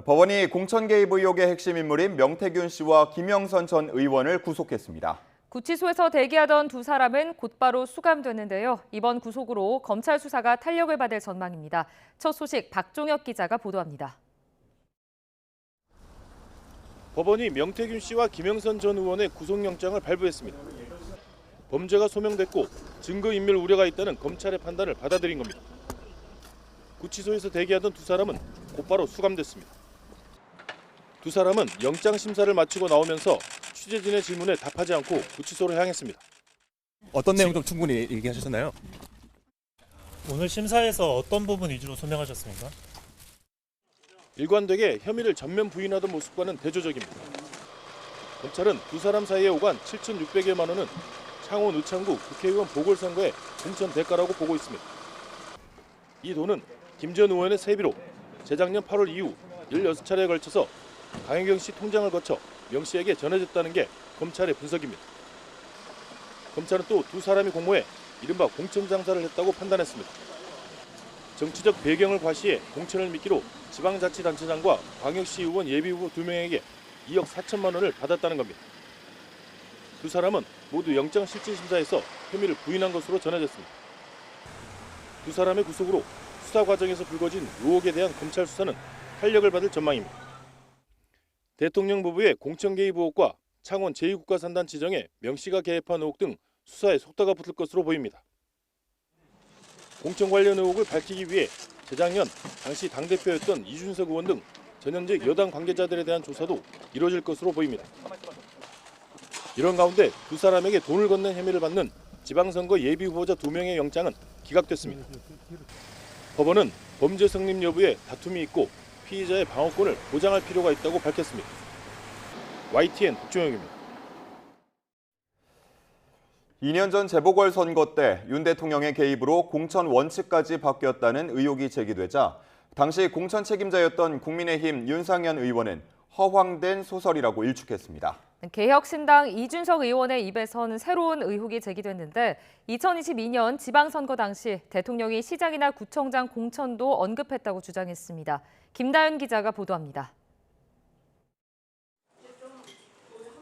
법원이 공천 개입 의혹의 핵심 인물인 명태균 씨와 김영선 전 의원을 구속했습니다. 구치소에서 대기하던 두 사람은 곧바로 수감됐는데요. 이번 구속으로 검찰 수사가 탄력을 받을 전망입니다. 첫 소식 박종혁 기자가 보도합니다. 법원이 명태균 씨와 김영선 전 의원의 구속영장을 발부했습니다. 범죄가 소명됐고 증거인멸 우려가 있다는 검찰의 판단을 받아들인 겁니다. 구치소에서 대기하던 두 사람은 곧바로 수감됐습니다. 두 사람은 영장 심사를 마치고 나오면서 취재진의 질문에 답하지 않고 구치소로 향했습니다. 어떤 내용 좀 충분히 얘기하셨나요? 오늘 심사에서 어떤 부분 위주로 소명하셨습니까? 일관되게 혐의를 전면 부인하던 모습과는 대조적입니다. 검찰은 두 사람 사이에 오간 7,600여만 원은 창원 의창구 국회의원 보궐선거의 공천 대가라고 보고 있습니다. 이 돈은 김 전 의원의 세비로 재작년 8월 이후 16차례에 걸쳐서 강혜경 씨 통장을 거쳐 명 씨에게 전해졌다는 게 검찰의 분석입니다. 검찰은 또 두 사람이 공모해 이른바 공천 장사를 했다고 판단했습니다. 정치적 배경을 과시해 공천을 미끼로 지방자치단체장과 광역시 의원 예비후보 2명에게 2억 4천만 원을 받았다는 겁니다. 두 사람은 모두 영장실질심사에서 혐의를 부인한 것으로 전해졌습니다. 두 사람의 구속으로 수사 과정에서 불거진 의혹에 대한 검찰 수사는 탄력을 받을 전망입니다. 대통령 부부의 공천 개입 의혹과 창원 제2국가산단 지정에 명 씨가 개입한 의혹 등 수사에 속도가 붙을 것으로 보입니다. 공천 관련 의혹을 밝히기 위해 재작년 당시 당대표였던 이준석 의원 등 전현직 여당 관계자들에 대한 조사도 이뤄질 것으로 보입니다. 이런 가운데 두 사람에게 돈을 건넨 혐의를 받는 지방선거 예비후보자 2명의 영장은 기각됐습니다. 법원은 범죄 성립 여부에 다툼이 있고 피의자의 방어권을 보장할 필요가 있다고 밝혔습니다. YTN 박종혁입니다. 2년 전 재보궐선거 때 윤 대통령의 개입으로 공천 원칙까지 바뀌었다는 의혹이 제기되자 당시 공천 책임자였던 국민의힘 윤상현 의원은 허황된 소설이라고 일축했습니다. 개혁신당 이준석 의원의 입에선 새로운 의혹이 제기됐는데 2022년 지방선거 당시 대통령이 시장이나 구청장 공천도 언급했다고 주장했습니다. 김다연 기자가 보도합니다.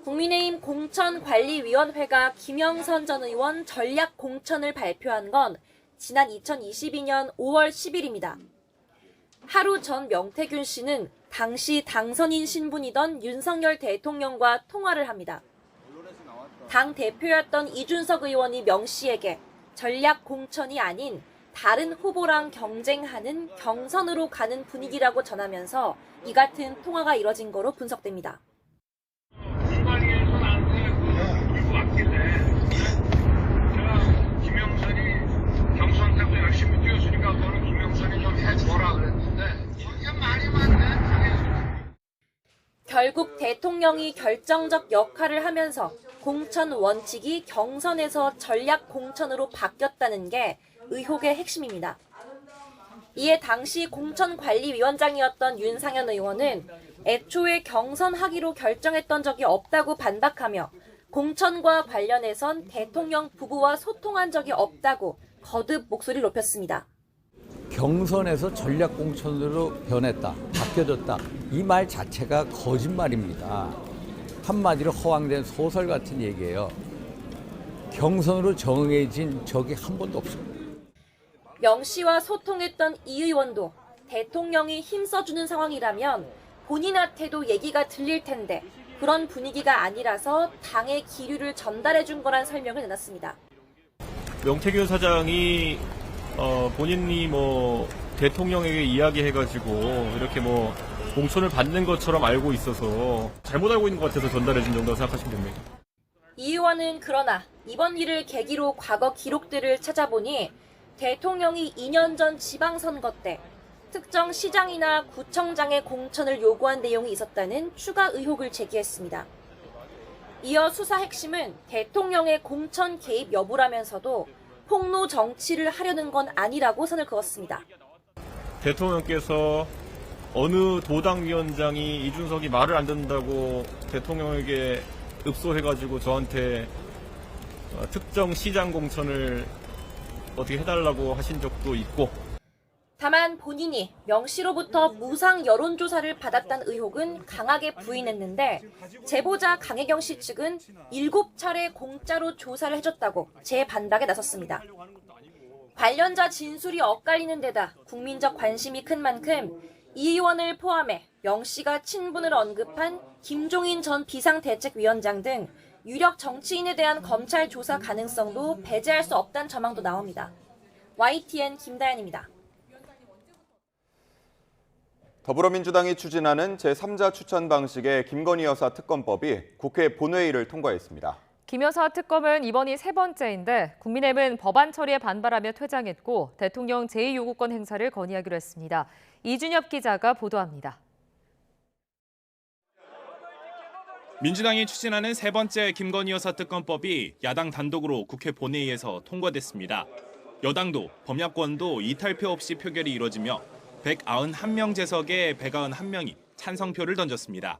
국민의힘 공천관리위원회가 김영선 전 의원 전략 공천을 발표한 건 지난 2022년 5월 10일입니다. 하루 전 명태균 씨는 당시 당선인 신분이던 윤석열 대통령과 통화를 합니다. 당 대표였던 이준석 의원이 명 씨에게 전략 공천이 아닌 다른 후보랑 경쟁하는 경선으로 가는 분위기라고 전하면서 이 같은 통화가 이뤄진 거로 분석됩니다. 김영선이 경선 때도 열심히 뛰었으니까 너는 김영선이 좀 해줘라 그랬는데 이게 말이 많네. 결국 대통령이 결정적 역할을 하면서 공천 원칙이 경선에서 전략 공천으로 바뀌었다는 게 의혹의 핵심입니다. 이에 당시 공천관리위원장이었던 윤상현 의원은 애초에 경선하기로 결정했던 적이 없다고 반박하며 공천과 관련해선 대통령 부부와 소통한 적이 없다고 거듭 목소리를 높였습니다. 경선에서 전략공천으로 변했다, 바뀌어졌다. 이 말 자체가 거짓말입니다. 한마디로 허황된 소설 같은 얘기예요. 경선으로 정해진 적이 한 번도 없습니다. 명 씨와 소통했던 이 의원도 대통령이 힘써주는 상황이라면 본인한테도 얘기가 들릴 텐데 그런 분위기가 아니라서 당의 기류를 전달해준 거란 설명을 내놨습니다. 명태균 사장이 본인이 대통령에게 이야기해가지고 이렇게 공천을 받는 것처럼 알고 있어서 잘못 알고 있는 것 같아서 전달해준 정도라고 생각하시면 됩니다. 이 의원은 그러나 이번 일을 계기로 과거 기록들을 찾아보니 대통령이 2년 전 지방선거 때 특정 시장이나 구청장의 공천을 요구한 내용이 있었다는 추가 의혹을 제기했습니다. 이어 수사 핵심은 대통령의 공천 개입 여부라면서도 폭로 정치를 하려는 건 아니라고 선을 그었습니다. 대통령께서 어느 도당위원장이 이준석이 말을 안 듣는다고 대통령에게 읍소해가지고 저한테 특정 시장 공천을 어떻게 해달라고 하신 적도 있고 다만 본인이 명 씨로부터 무상 여론조사를 받았다는 의혹은 강하게 부인했는데 제보자 강혜경 씨 측은 7차례 공짜로 조사를 해줬다고 재반박에 나섰습니다. 관련자 진술이 엇갈리는 데다 국민적 관심이 큰 만큼 이 의원을 포함해 명 씨가 친분을 언급한 김종인 전 비상대책위원장 등 유력 정치인에 대한 검찰 조사 가능성도 배제할 수 없다는 전망도 나옵니다. YTN 김다연입니다. 더불어민주당이 추진하는 제3자 추천 방식의 김건희 여사 특검법이 국회 본회의를 통과했습니다. 김 여사 특검은 이번이 3번째인데 국민의힘은 법안 처리에 반발하며 퇴장했고 대통령 제2요구권 행사를 건의하기로 했습니다. 이준엽 기자가 보도합니다. 민주당이 추진하는 3번째 김건희 여사 특검법이 야당 단독으로 국회 본회의에서 통과됐습니다. 여당도 범야권도 이탈표 없이 표결이 이뤄지며 191명 재석에 191명이 찬성표를 던졌습니다.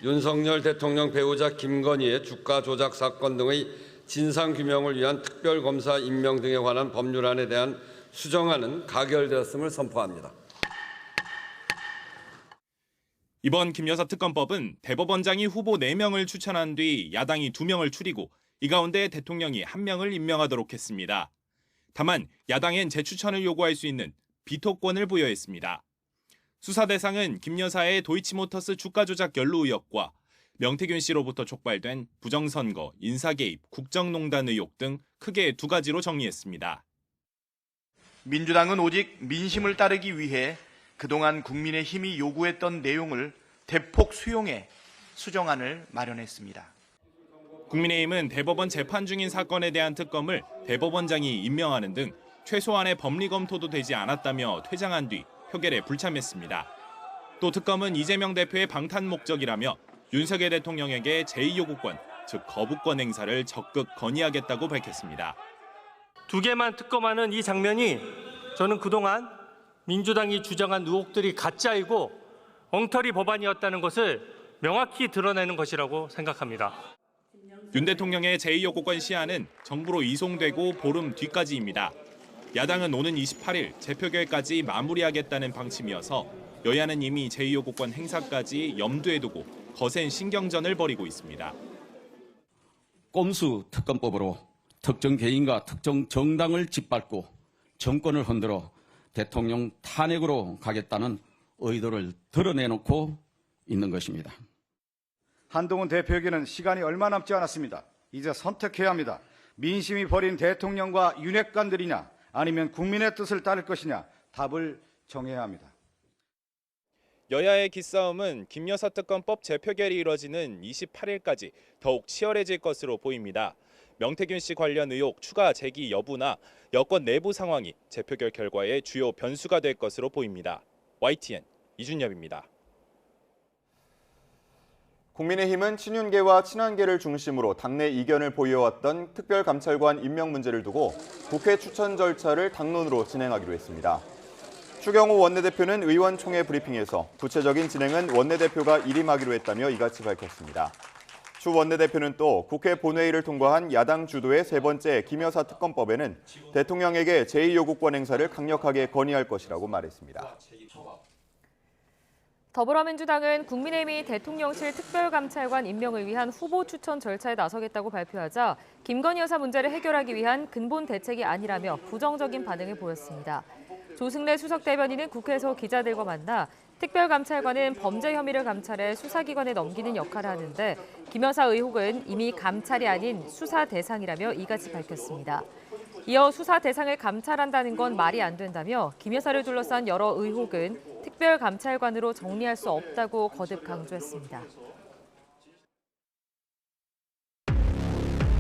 윤석열 대통령 배우자 김건희의 주가 조작 사건 등의 진상규명을 위한 특별검사 임명 등에 관한 법률안에 대한 수정안은 가결되었음을 선포합니다. 이번 김 여사 특검법은 대법원장이 후보 4명을 추천한 뒤 야당이 2명을 추리고 이 가운데 대통령이 1명을 임명하도록 했습니다. 다만 야당엔 재추천을 요구할 수 있는 비토권을 부여했습니다. 수사 대상은 김 여사의 도이치모터스 주가 조작 연루 의혹과 명태균 씨로부터 촉발된 부정선거, 인사개입, 국정농단 의혹 등 크게 2가지로 정리했습니다. 민주당은 오직 민심을 따르기 위해 그동안 국민의힘이 요구했던 내용을 대폭 수용해 수정안을 마련했습니다. 국민의힘은 대법원 재판 중인 사건에 대한 특검을 대법원장이 임명하는 등 최소한의 법리 검토도 되지 않았다며 퇴장한 뒤 표결에 불참했습니다. 또 특검은 이재명 대표의 방탄 목적이라며 윤석열 대통령에게 제2요구권, 즉 거부권 행사를 적극 건의하겠다고 밝혔습니다. 2개만 특검하는 이 장면이 저는 그동안 민주당이 주장한 의혹들이 가짜이고 엉터리 법안이었다는 것을 명확히 드러내는 것이라고 생각합니다. 윤 대통령의 제2요구권 시한은 정부로 이송되고 보름 뒤까지입니다. 야당은 오는 28일 재표결까지 마무리하겠다는 방침이어서 여야는 이미 제2요구권 행사까지 염두에 두고 거센 신경전을 벌이고 있습니다. 꼼수 특검법으로 특정 개인과 특정 정당을 짓밟고 정권을 흔들어 대통령 탄핵으로 가겠다는 의도를 드러내놓고 있는 것입니다. 한동훈 대표에게는 시간이 얼마 남지 않았습니다. 이제 선택해야 합니다. 민심이 버린 대통령과 윤핵관들이냐 아니면 국민의 뜻을 따를 것이냐 답을 정해야 합니다. 여야의 기싸움은 김 여사 특검법 재표결이 이뤄지는 28일까지 더욱 치열해질 것으로 보입니다. 명태균 씨 관련 의혹 추가 제기 여부나 여권 내부 상황이 재표결 결과의 주요 변수가 될 것으로 보입니다. YTN 이준엽입니다. 국민의힘은 친윤계와 친한계를 중심으로 당내 이견을 보여왔던 특별감찰관 임명 문제를 두고 국회 추천 절차를 당론으로 진행하기로 했습니다. 추경호 원내대표는 의원총회 브리핑에서 구체적인 진행은 원내대표가 일임하기로 했다며 이같이 밝혔습니다. 추 원내대표는 또 국회 본회의를 통과한 야당 주도의 3번째 김 여사 특검법에는 대통령에게 제2요구권 행사를 강력하게 건의할 것이라고 말했습니다. 더불어민주당은 국민의힘이 대통령실 특별감찰관 임명을 위한 후보 추천 절차에 나서겠다고 발표하자 김건희 여사 문제를 해결하기 위한 근본 대책이 아니라며 부정적인 반응을 보였습니다. 조승래 수석대변인은 국회에서 기자들과 만나 특별감찰관은 범죄 혐의를 감찰해 수사기관에 넘기는 역할을 하는데 김 여사 의혹은 이미 감찰이 아닌 수사 대상이라며 이같이 밝혔습니다. 이어 수사 대상을 감찰한다는 건 말이 안 된다며 김 여사를 둘러싼 여러 의혹은 특별감찰관으로 정리할 수 없다고 거듭 강조했습니다.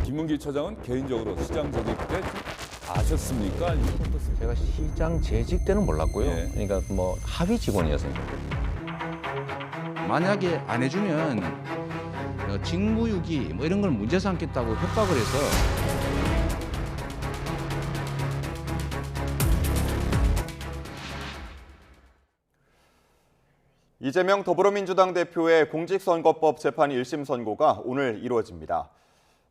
김문기 처장은 개인적으로 시장 재직 때 아셨습니까? 제가 시장 재직 때는 몰랐고요. 네. 그러니까 뭐 하위 직원이었어요. 만약에 안 해주면 직무유기 뭐 이런 걸 문제 삼겠다고 협박을 해서 이재명 더불어민주당 대표의 공직선거법 재판 1심 선고가 오늘 이루어집니다.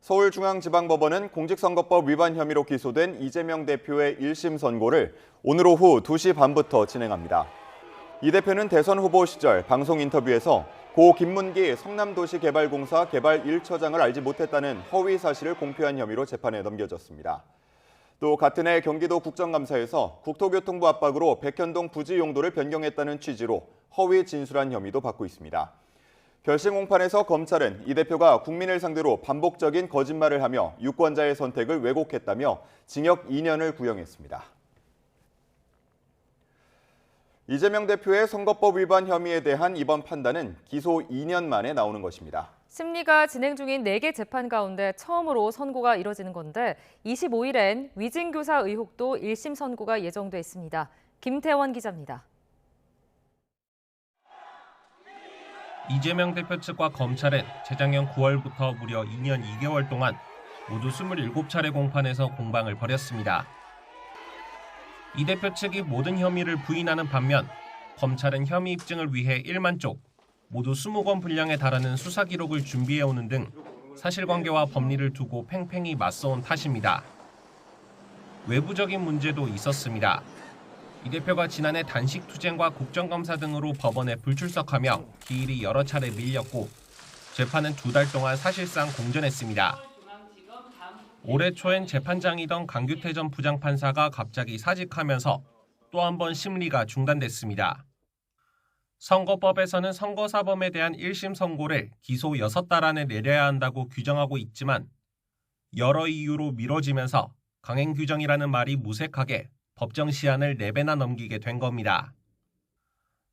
서울중앙지방법원은 공직선거법 위반 혐의로 기소된 이재명 대표의 1심 선고를 오늘 오후 2시 반부터 진행합니다. 이 대표는 대선 후보 시절 방송 인터뷰에서 고 김문기 성남도시개발공사 개발 1처장을 알지 못했다는 허위 사실을 공표한 혐의로 재판에 넘겨졌습니다. 또 같은 해 경기도 국정감사에서 국토교통부 압박으로 백현동 부지 용도를 변경했다는 취지로 허위 진술한 혐의도 받고 있습니다. 결심 공판에서 검찰은 이 대표가 국민을 상대로 반복적인 거짓말을 하며 유권자의 선택을 왜곡했다며 징역 2년을 구형했습니다. 이재명 대표의 선거법 위반 혐의에 대한 이번 판단은 기소 2년 만에 나오는 것입니다. 심리가 진행 중인 4개 재판 가운데 처음으로 선고가 이뤄지는 건데 25일엔 위증교사 의혹도 1심 선고가 예정돼 있습니다. 김태원 기자입니다. 이재명 대표 측과 검찰은 재작년 9월부터 무려 2년 2개월 동안 모두 27차례 공판에서 공방을 벌였습니다. 이 대표 측이 모든 혐의를 부인하는 반면 검찰은 혐의 입증을 위해 1만 쪽, 모두 20건 분량에 달하는 수사 기록을 준비해오는 등 사실관계와 법리를 두고 팽팽히 맞서온 탓입니다. 외부적인 문제도 있었습니다. 이 대표가 지난해 단식투쟁과 국정감사 등으로 법원에 불출석하며 기일이 여러 차례 밀렸고 재판은 2달 동안 사실상 공전했습니다. 올해 초엔 재판장이던 강규태 전 부장판사가 갑자기 사직하면서 또 한 번 심리가 중단됐습니다. 선거법에서는 선거사범에 대한 1심 선고를 기소 6달 안에 내려야 한다고 규정하고 있지만 여러 이유로 미뤄지면서 강행 규정이라는 말이 무색하게 법정 시한을 4배나 넘기게 된 겁니다.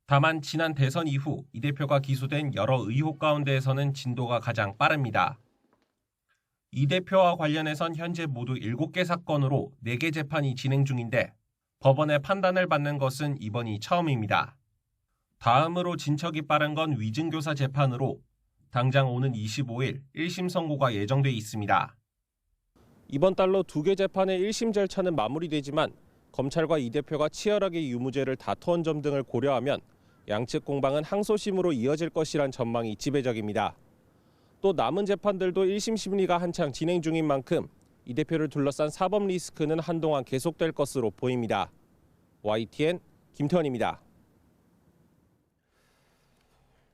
다만 지난 대선 이후 이 대표가 기소된 여러 의혹 가운데에서는 진도가 가장 빠릅니다. 이 대표와 관련해선 현재 모두 7개 사건으로 4개 재판이 진행 중인데 법원의 판단을 받는 것은 이번이 처음입니다. 다음으로 진척이 빠른 건 위증교사 재판으로 당장 오는 25일 1심 선고가 예정돼 있습니다. 이번 달로 2개 재판의 1심 절차는 마무리되지만 검찰과 이 대표가 치열하게 유무죄를 다투은 점 등을 고려하면 양측 공방은 항소심으로 이어질 것이란 전망이 지배적입니다. 또 남은 재판들도 1심 심리가 한창 진행 중인 만큼 이 대표를 둘러싼 사법 리스크는 한동안 계속될 것으로 보입니다. YTN 김태원입니다.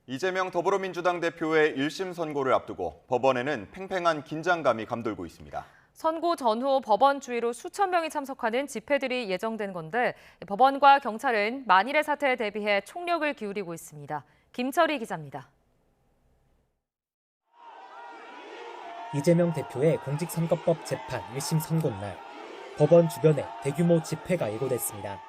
이재명 더불어민주당 대표의 1심 선고를 앞두고 법원에는 팽팽한 긴장감이 감돌고 있습니다. 선고 전후 법원 주위로 수천 명이 참석하는 집회들이 예정된 건데 법원과 경찰은 만일의 사태에 대비해 총력을 기울이고 있습니다. 김철희 기자입니다. 이재명 대표의 공직선거법 재판 1심 선고날 법원 주변에 대규모 집회가 예고됐습니다.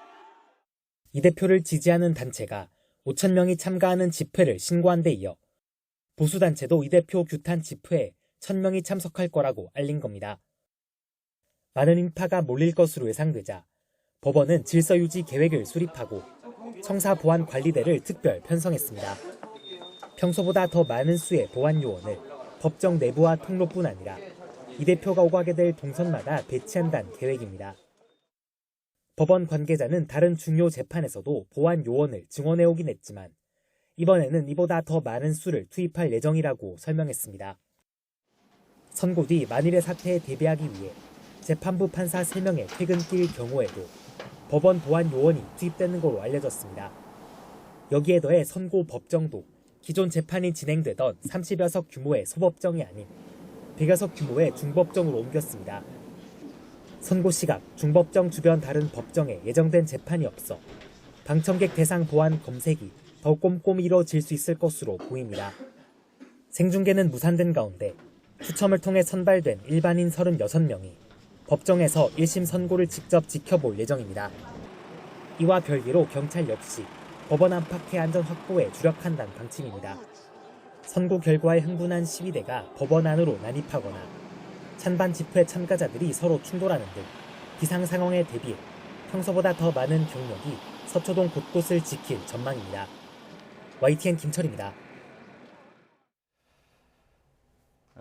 이 대표를 지지하는 단체가 5천 명이 참가하는 집회를 신고한 데 이어 보수단체도 이 대표 규탄 집회에 1,000명이 참석할 거라고 알린 겁니다. 많은 인파가 몰릴 것으로 예상되자 법원은 질서유지 계획을 수립하고 청사보안관리대를 특별 편성했습니다. 평소보다 더 많은 수의 보안 요원을 법정 내부와 통로뿐 아니라 이 대표가 오가게 될 동선마다 배치한다는 계획입니다. 법원 관계자는 다른 중요 재판에서도 보안 요원을 증원해오긴 했지만 이번에는 이보다 더 많은 수를 투입할 예정이라고 설명했습니다. 선고 뒤 만일의 사태에 대비하기 위해 재판부 판사 3명의 퇴근길 경우에도 법원 보안 요원이 투입되는 것으로 알려졌습니다. 여기에 더해 선고 법정도 기존 재판이 진행되던 30여 석 규모의 소법정이 아닌 100여 석 규모의 중법정으로 옮겼습니다. 선고 시각 중법정 주변 다른 법정에 예정된 재판이 없어 방청객 대상 보안 검색이 더 꼼꼼히 이뤄질 수 있을 것으로 보입니다. 생중계는 무산된 가운데 추첨을 통해 선발된 일반인 36명이 법정에서 1심 선고를 직접 지켜볼 예정입니다. 이와 별개로 경찰 역시 법원 안팎의 안전 확보에 주력한다는 방침입니다. 선고 결과에 흥분한 시위대가 법원 안으로 난입하거나 찬반 집회 참가자들이 서로 충돌하는 등 비상 상황에 대비해 평소보다 더 많은 경력이 서초동 곳곳을 지킬 전망입니다. YTN 김철입니다.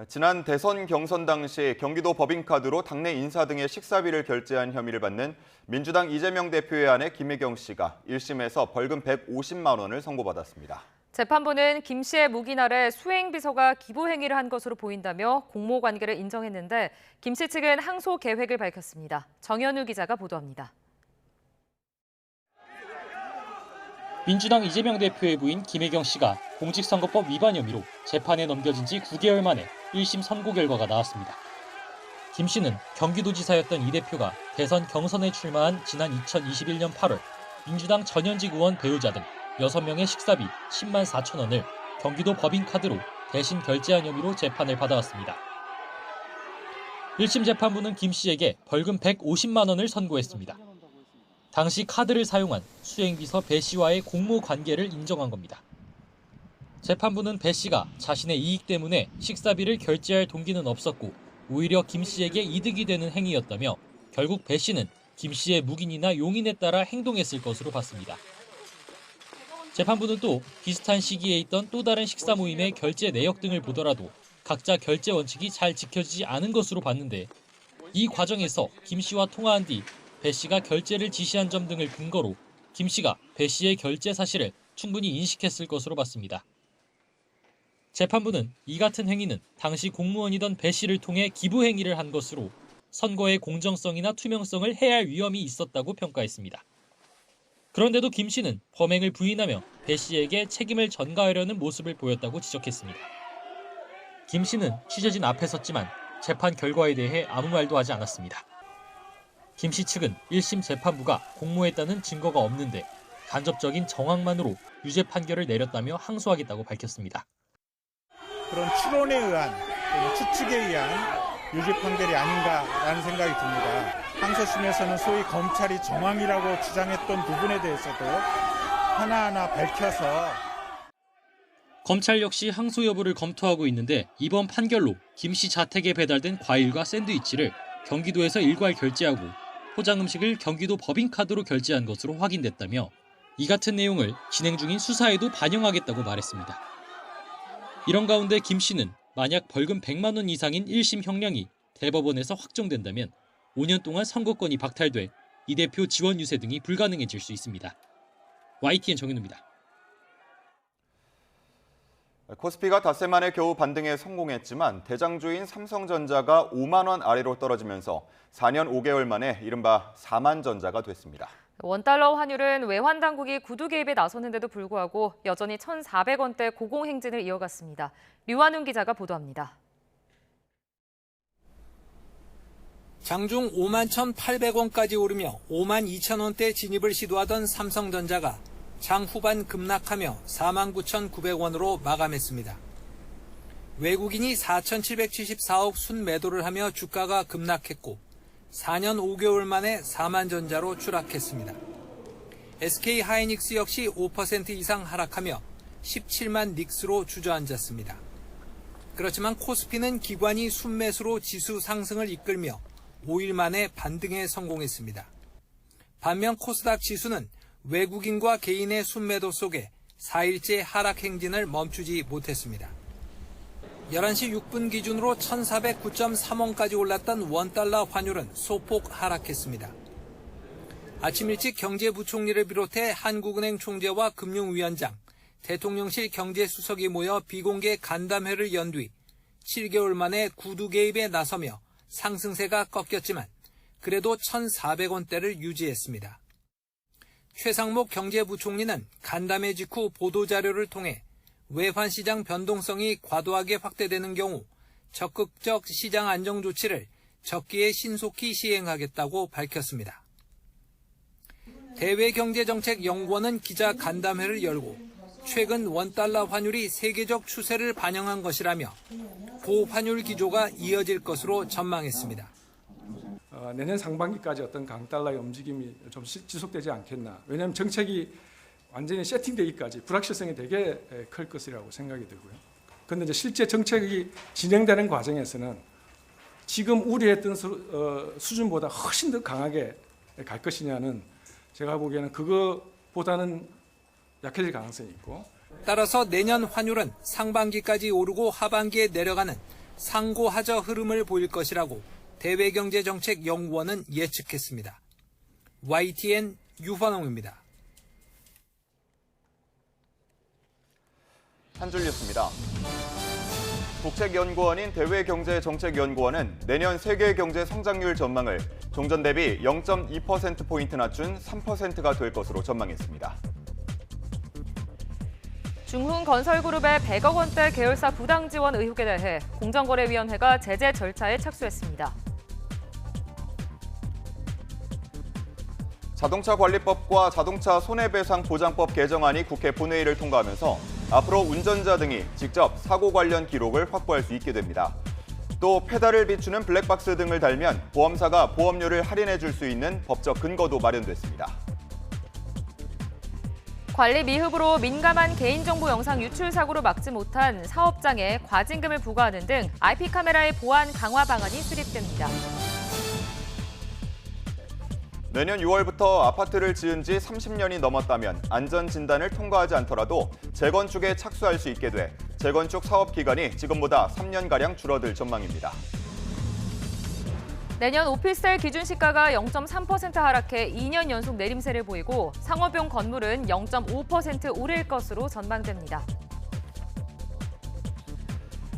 지난 대선 경선 당시 경기도 법인카드로 당내 인사 등의 식사비를 결제한 혐의를 받는 민주당 이재명 대표의 아내 김혜경 씨가 1심에서 벌금 150만 원을 선고받았습니다. 재판부는 김 씨의 묵인 아래 수행비서가 기부행위를 한 것으로 보인다며 공모 관계를 인정했는데 김 씨 측은 항소 계획을 밝혔습니다. 정현우 기자가 보도합니다. 민주당 이재명 대표의 부인 김혜경 씨가 공직선거법 위반 혐의로 재판에 넘겨진 지 9개월 만에 1심 선고 결과가 나왔습니다. 김 씨는 경기도지사였던 이 대표가 대선 경선에 출마한 지난 2021년 8월 민주당 전현직 의원 배우자 등 6명의 식사비 10만 4천 원을 경기도 법인카드로 대신 결제한 혐의로 재판을 받아왔습니다. 1심 재판부는 김 씨에게 벌금 150만 원을 선고했습니다. 당시 카드를 사용한 수행비서 배 씨와의 공모 관계를 인정한 겁니다. 재판부는 배 씨가 자신의 이익 때문에 식사비를 결제할 동기는 없었고 오히려 김 씨에게 이득이 되는 행위였다며 결국 배 씨는 김 씨의 묵인이나 용인에 따라 행동했을 것으로 봤습니다. 재판부는 또 비슷한 시기에 있던 또 다른 식사 모임의 결제 내역 등을 보더라도 각자 결제 원칙이 잘 지켜지지 않은 것으로 봤는데 이 과정에서 김 씨와 통화한 뒤 배 씨가 결제를 지시한 점 등을 근거로 김 씨가 배 씨의 결제 사실을 충분히 인식했을 것으로 봤습니다. 재판부는 이 같은 행위는 당시 공무원이던 배 씨를 통해 기부 행위를 한 것으로 선거의 공정성이나 투명성을 해할 위험이 있었다고 평가했습니다. 그런데도 김 씨는 범행을 부인하며 배 씨에게 책임을 전가하려는 모습을 보였다고 지적했습니다. 김 씨는 취재진 앞에 섰지만 재판 결과에 대해 아무 말도 하지 않았습니다. 김 씨 측은 1심 재판부가 공모했다는 증거가 없는데 간접적인 정황만으로 유죄 판결을 내렸다며 항소하겠다고 밝혔습니다. 그런 추론에 의한 또는 추측에 의한 유죄 판결이 아닌가라는 생각이 듭니다. 항소심에서는 소위 검찰이 정황이라고 주장했던 부분에 대해서도 하나하나 밝혀서 검찰 역시 항소 여부를 검토하고 있는데 이번 판결로 김 씨 자택에 배달된 과일과 샌드위치를 경기도에서 일괄 결제하고 포장 음식을 경기도 법인카드로 결제한 것으로 확인됐다며 이 같은 내용을 진행 중인 수사에도 반영하겠다고 말했습니다. 이런 가운데 김 씨는 만약 벌금 100만 원 이상인 1심 형량이 대법원에서 확정된다면 5년 동안 선거권이 박탈돼 이 대표 지원 유세 등이 불가능해질 수 있습니다. YTN 정현우입니다. 코스피가 닷새 만에 겨우 반등에 성공했지만 대장주인 삼성전자가 5만 원 아래로 떨어지면서 4년 5개월 만에 이른바 4만 전자가 됐습니다. 원달러 환율은 외환 당국이 구두 개입에 나섰는데도 불구하고 여전히 1,400원대 고공행진을 이어갔습니다. 류한웅 기자가 보도합니다. 장중 51,800원까지 오르며 52,000원대 진입을 시도하던 삼성전자가 장 후반 급락하며 49,900원으로 마감했습니다. 외국인이 4,774억 순매도를 하며 주가가 급락했고 4년 5개월 만에 4만 전자로 추락했습니다. SK 하이닉스 역시 5% 이상 하락하며 17만 닉스로 주저앉았습니다. 그렇지만 코스피는 기관이 순매수로 지수 상승을 이끌며 5일 만에 반등에 성공했습니다. 반면 코스닥 지수는 외국인과 개인의 순매도 속에 4일째 하락 행진을 멈추지 못했습니다. 11시 6분 기준으로 1,409.3원까지 올랐던 원달러 환율은 소폭 하락했습니다. 아침 일찍 경제부총리를 비롯해 한국은행 총재와 금융위원장, 대통령실 경제수석이 모여 비공개 간담회를 연 뒤 7개월 만에 구두 개입에 나서며 상승세가 꺾였지만 그래도 1,400원대를 유지했습니다. 최상목 경제부총리는 간담회 직후 보도자료를 통해 외환시장 변동성이 과도하게 확대되는 경우 적극적 시장 안정 조치를 적기에 신속히 시행하겠다고 밝혔습니다. 대외경제정책연구원은 기자 간담회를 열고 최근 원달러 환율이 세계적 추세를 반영한 것이라며 고환율 기조가 이어질 것으로 전망했습니다. 내년 상반기까지 어떤 강달러의 움직임이 좀 지속되지 않겠나. 왜냐하면 정책이 완전히 세팅되기까지 불확실성이 되게 클 것이라고 생각이 들고요. 그런데 이제 실제 정책이 진행되는 과정에서는 지금 우려했던 수준보다 훨씬 더 강하게 갈 것이냐는 제가 보기에는 그거보다는 약해질 가능성이 있고. 따라서 내년 환율은 상반기까지 오르고 하반기에 내려가는 상고하저 흐름을 보일 것이라고 대외경제정책연구원은 예측했습니다. YTN 유환홍입니다. 한 줄 뉴스입니다. 국책연구원인 대외경제정책연구원은 내년 세계 경제 성장률 전망을 종전 대비 0.2%포인트 낮춘 3%가 될 것으로 전망했습니다. 중흥건설그룹의 100억 원대 계열사 부당 지원 의혹에 대해 공정거래위원회가 제재 절차에 착수했습니다. 자동차관리법과 자동차 손해배상보장법 개정안이 국회 본회의를 통과하면서 앞으로 운전자 등이 직접 사고 관련 기록을 확보할 수 있게 됩니다. 또 페달을 비추는 블랙박스 등을 달면 보험사가 보험료를 할인해 줄 수 있는 법적 근거도 마련됐습니다. 관리 미흡으로 민감한 개인정보 영상 유출 사고를 막지 못한 사업장에 과징금을 부과하는 등 IP 카메라의 보안 강화 방안이 수립됩니다. 내년 6월부터 아파트를 지은 지 30년이 넘었다면 안전진단을 통과하지 않더라도 재건축에 착수할 수 있게 돼 재건축 사업 기간이 지금보다 3년가량 줄어들 전망입니다. 내년 오피스텔 기준 시가가 0.3% 하락해 2년 연속 내림세를 보이고 상업용 건물은 0.5% 오를 것으로 전망됩니다.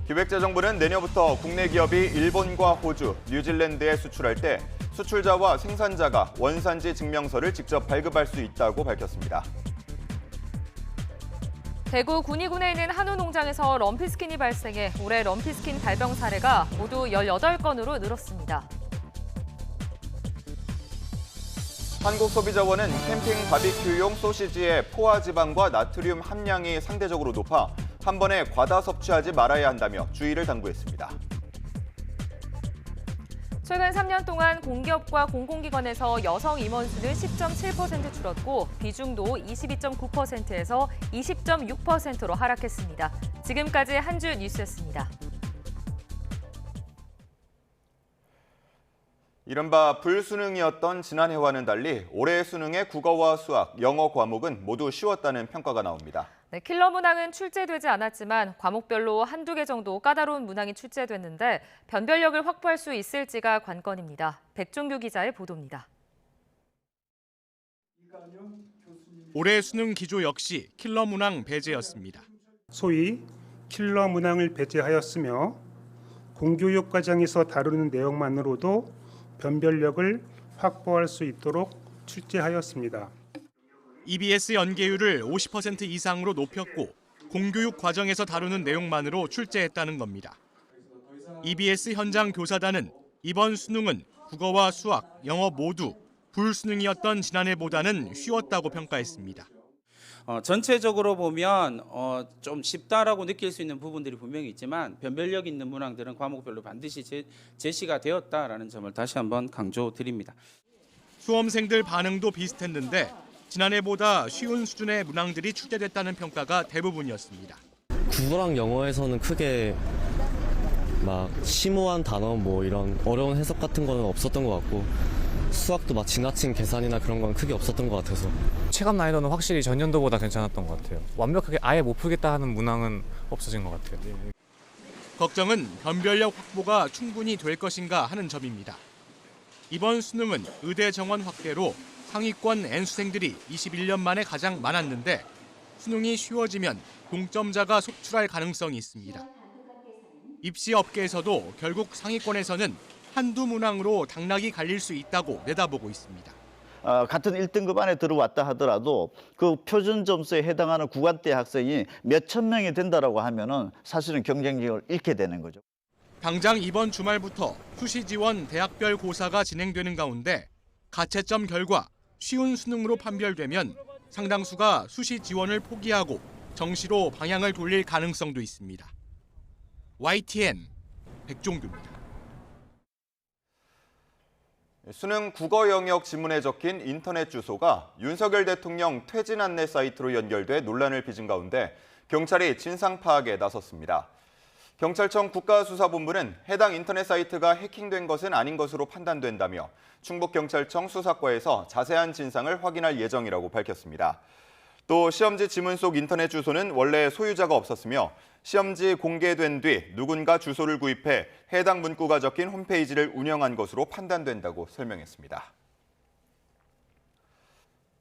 기획재정부는 내년부터 국내 기업이 일본과 호주, 뉴질랜드에 수출할 때 수출자와 생산자가 원산지 증명서를 직접 발급할 수 있다고 밝혔습니다. 대구 군위군에 있는 한우 농장에서 럼피스킨이 발생해 올해 럼피스킨 발병 사례가 모두 18건으로 늘었습니다. 한국소비자원은 캠핑 바비큐용 소시지의 포화 지방과 나트륨 함량이 상대적으로 높아 한 번에 과다 섭취하지 말아야 한다며 주의를 당부했습니다. 최근 3년 동안 공기업과 공공기관에서 여성 임원 수는 10.7% 줄었고 비중도 22.9%에서 20.6%로 하락했습니다. 지금까지 한 주 뉴스였습니다. 이른바 불수능이었던 지난해와는 달리 올해 수능의 국어와 수학, 영어 과목은 모두 쉬웠다는 평가가 나옵니다. 네, 킬러 문항은 출제되지 않았지만 과목별로 한두 개 정도 까다로운 문항이 출제됐는데 변별력을 확보할 수 있을지가 관건입니다. 백종규 기자의 보도입니다. 올해 수능 기조 역시 킬러 문항 배제였습니다. 소위 킬러 문항을 배제하였으며 공교육 과정에서 다루는 내용만으로도 변별력을 확보할 수 있도록 출제하였습니다. EBS 연계율을 50% 이상으로 높였고 공교육 과정에서 다루는 내용만으로 출제했다는 겁니다. EBS 현장 교사단은 이번 수능은 국어와 수학, 영어 모두 불수능이었던 지난해보다는 쉬웠다고 평가했습니다. 전체적으로 보면 좀 쉽다라고 느낄 수 있는 부분들이 분명히 있지만 변별력 있는 문항들은 과목별로 반드시 제시가 되었다라는 점을 다시 한번 강조드립니다. 수험생들 반응도 비슷했는데 지난해보다 쉬운 수준의 문항들이 출제됐다는 평가가 대부분이었습니다. 국어랑 영어에서는 크게 막 심오한 단어 뭐 이런 어려운 해석 같은 거는 없었던 것 같고 수학도 막 지나친 계산이나 그런 건 크게 없었던 것 같아서 체감 난이도는 확실히 전년도보다 괜찮았던 것 같아요. 완벽하게 아예 못 풀겠다 하는 문항은 없어진 것 같아요. 걱정은 변별력 확보가 충분히 될 것인가 하는 점입니다. 이번 수능은 의대 정원 확대로 상위권 N수생들이 21년 만에 가장 많았는데 수능이 쉬워지면 동점자가 속출할 가능성이 있습니다. 입시 업계에서도 결국 상위권에서는 한두 문항으로 당락이 갈릴 수 있다고 내다보고 있습니다. 같은 1등급 안에 들어왔다 하더라도 그 표준 점수에 해당하는 구간대 학생이 몇천 명이 된다라고 하면은 사실은 경쟁력을 잃게 되는 거죠. 당장 이번 주말부터 수시 지원 대학별 고사가 진행되는 가운데 가채점 결과 쉬운 수능으로 판별되면 상당수가 수시 지원을 포기하고 정시로 방향을 돌릴 가능성도 있습니다. YTN 백종규입니다. 수능 국어 영역 지문에 적힌 인터넷 주소가 윤석열 대통령 퇴진 안내 사이트로 연결돼 논란을 빚은 가운데 경찰이 진상 파악에 나섰습니다. 경찰청 국가수사본부는 해당 인터넷 사이트가 해킹된 것은 아닌 것으로 판단된다며 충북경찰청 수사과에서 자세한 진상을 확인할 예정이라고 밝혔습니다. 또 시험지 지문 속 인터넷 주소는 원래 소유자가 없었으며 시험지 공개된 뒤 누군가 주소를 구입해 해당 문구가 적힌 홈페이지를 운영한 것으로 판단된다고 설명했습니다.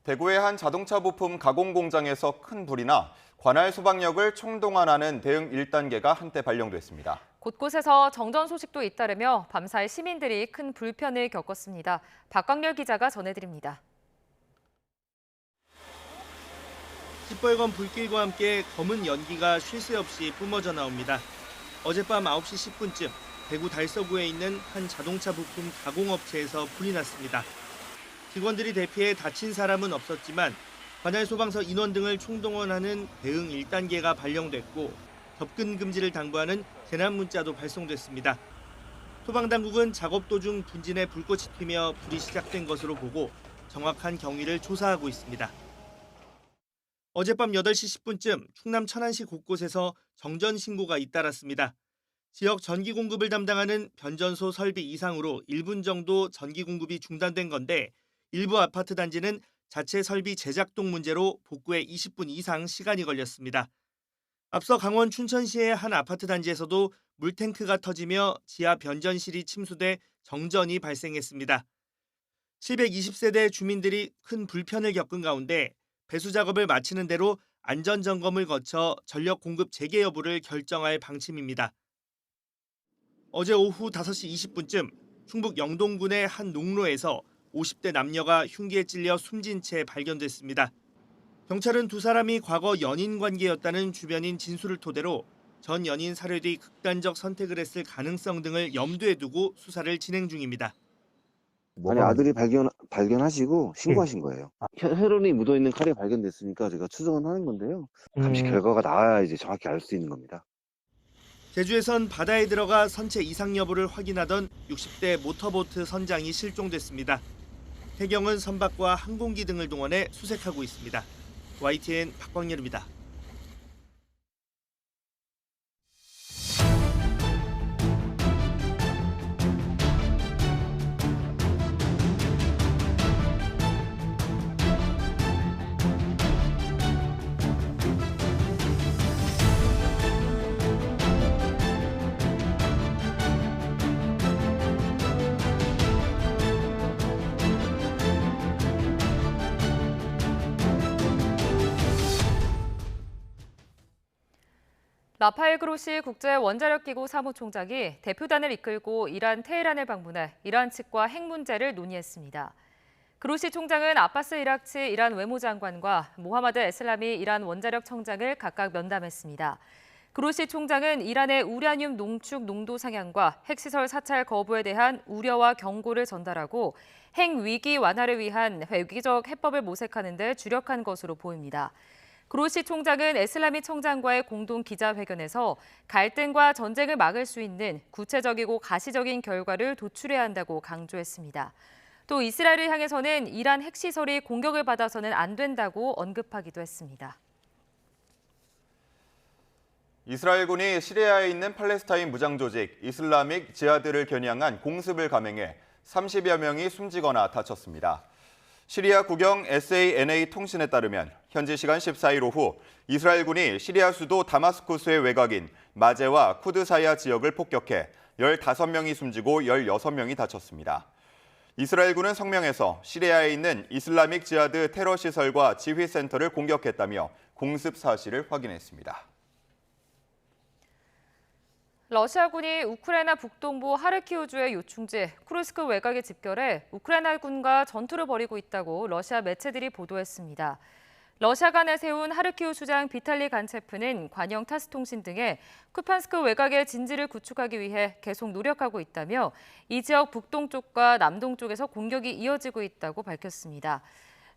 대구의 한 자동차 부품 가공 공장에서 큰 불이 나 관할 소방력을 총동원하는 대응 1단계가 한때 발령됐습니다. 곳곳에서 정전 소식도 잇따르며 밤사이 시민들이 큰 불편을 겪었습니다. 박광렬 기자가 전해드립니다. 시뻘건 불길과 함께 검은 연기가 쉴 새 없이 뿜어져 나옵니다. 어젯밤 9시 10분쯤 대구 달서구에 있는 한 자동차 부품 가공업체에서 불이 났습니다. 직원들이 대피해 다친 사람은 없었지만 관할 소방서 인원 등을 총동원하는 대응 1단계가 발령됐고 접근 금지를 당부하는 재난 문자도 발송됐습니다. 소방당국은 작업 도중 분진에 불꽃이 튀며 불이 시작된 것으로 보고 정확한 경위를 조사하고 있습니다. 어젯밤 8시 10분쯤 충남 천안시 곳곳에서 정전 신고가 잇따랐습니다. 지역 전기 공급을 담당하는 변전소 설비 이상으로 1분 정도 전기 공급이 중단된 건데 일부 아파트 단지는 자체 설비 재작동 문제로 복구에 20분 이상 시간이 걸렸습니다. 앞서 강원 춘천시의 한 아파트 단지에서도 물탱크가 터지며 지하 변전실이 침수돼 정전이 발생했습니다. 720세대 주민들이 큰 불편을 겪은 가운데 배수 작업을 마치는 대로 안전점검을 거쳐 전력 공급 재개 여부를 결정할 방침입니다. 어제 오후 5시 20분쯤 충북 영동군의 한 농로에서 50대 남녀가 흉기에 찔려 숨진 채 발견됐습니다. 경찰은 두 사람이 과거 연인 관계였다는 주변인 진술을 토대로 전 연인 살해 뒤 극단적 선택을 했을 가능성 등을 염두에 두고 수사를 진행 중입니다. 아니 아들이 발견하시고 신고하신 거예요. 혈흔이 묻어있는 칼이 발견됐으니까 제가 추정은 하는 건데요. 감식 결과가 나와야 이제 정확히 알 수 있는 겁니다. 제주에선 바다에 들어가 선체 이상 여부를 확인하던 60대 모터보트 선장이 실종됐습니다. 해경은 선박과 항공기 등을 동원해 수색하고 있습니다. YTN 박광렬입니다. 라파엘 그로시 국제원자력기구 사무총장이 대표단을 이끌고 이란 테헤란을 방문해 이란 측과 핵 문제를 논의했습니다. 그로시 총장은 아바스 이락치 이란 외무장관과 모하마드 에슬라미 이란 원자력 청장을 각각 면담했습니다. 그로시 총장은 이란의 우라늄 농축 농도 상향과 핵시설 사찰 거부에 대한 우려와 경고를 전달하고 핵 위기 완화를 위한 획기적 해법을 모색하는 데 주력한 것으로 보입니다. 그로시 총장은 에슬라미 청장과의 공동 기자회견에서 갈등과 전쟁을 막을 수 있는 구체적이고 가시적인 결과를 도출해야 한다고 강조했습니다. 또 이스라엘을 향해서는 이란 핵시설이 공격을 받아서는 안 된다고 언급하기도 했습니다. 이스라엘군이 시리아에 있는 팔레스타인 무장조직 이슬라믹 지하드를 겨냥한 공습을 감행해 30여 명이 숨지거나 다쳤습니다. 시리아 국영 SANA 통신에 따르면 현지 시간 14일 오후 이스라엘군이 시리아 수도 다마스쿠스의 외곽인 마제와 쿠드사야 지역을 폭격해 15명이 숨지고 16명이 다쳤습니다. 이스라엘군은 성명에서 시리아에 있는 이슬라믹 지하드 테러 시설과 지휘센터를 공격했다며 공습 사실을 확인했습니다. 러시아군이 우크라이나 북동부 하르키우주의 요충지 쿠르스크 외곽에 집결해 우크라이나군과 전투를 벌이고 있다고 러시아 매체들이 보도했습니다. 러시아가 내세운 하르키우 수장 비탈리 간체프는 관영 타스 통신 등에 쿠판스크 외곽의 진지를 구축하기 위해 계속 노력하고 있다며 이 지역 북동쪽과 남동쪽에서 공격이 이어지고 있다고 밝혔습니다.